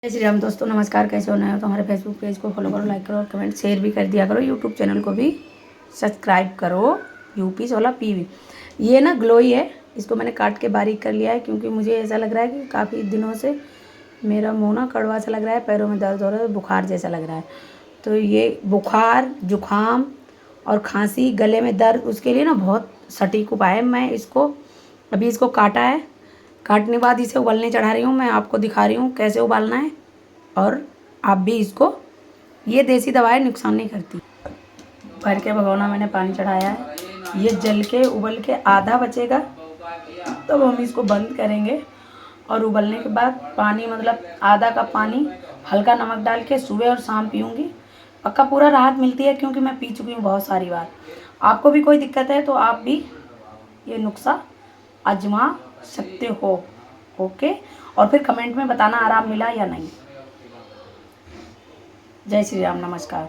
जय श्री राम दोस्तों, नमस्कार। कैसे हो? नए हो तो हमारे फेसबुक पेज को फॉलो करो, लाइक करो और कमेंट शेयर भी कर दिया करो। यूट्यूब चैनल को भी सब्सक्राइब करो। यूपी 16 पीवी ये ना ग्लोई है। इसको मैंने काट के बारीक कर लिया है क्योंकि मुझे ऐसा लग रहा है कि काफ़ी दिनों से मेरा मुँह ना कड़वा सा लग रहा है, पैरों में दर्द हो रहा है, बुखार जैसा लग रहा है। तो ये बुखार, जुकाम और खांसी, गले में दर्द, उसके लिए ना बहुत सटीक उपाय है। मैं इसको काटा है। काटने के बाद इसे उबालने चढ़ा रही हूँ। मैं आपको दिखा रही हूँ कैसे उबालना है और आप भी इसको, ये देसी दवाएं नुकसान नहीं करती। भर के भगोना मैंने पानी चढ़ाया है। ये जल के उबल के आधा बचेगा तो हम इसको बंद करेंगे और उबलने के बाद पानी, मतलब आधा कप पानी हल्का नमक डाल के सुबह और शाम पीऊँगी। पक्का पूरा राहत मिलती है क्योंकि मैं पी चुकी हूँ बहुत सारी बार। आपको भी कोई दिक्कत है तो आप भी ये नुस्खा आजमा सकते हो। ओके, और फिर कमेंट में बताना आराम मिला या नहीं। जय श्री राम, नमस्कार।